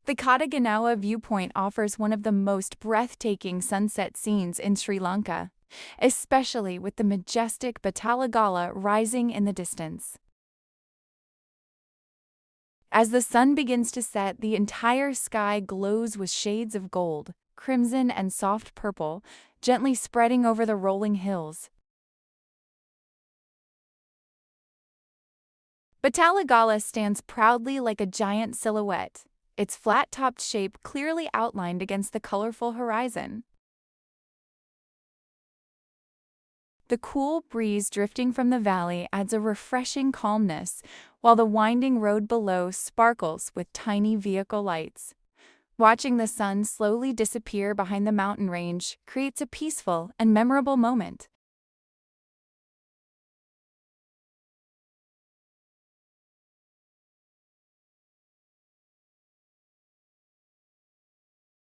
The Kadugannawa viewpoint offers one of the most breathtaking sunset scenes in Sri Lanka, especially with the majestic Batalagala rising in the distance. As the sun begins to set, the entire sky glows with shades of gold, crimson, and soft purple, gently spreading over the rolling hills. Batalagala stands proudly like a giant silhouette, its flat-topped shape clearly outlined against the colorful horizon. The cool breeze drifting from the valley adds a refreshing calmness, while the winding road below sparkles with tiny vehicle lights. Watching the sun slowly disappear behind the mountain range creates a peaceful and memorable moment.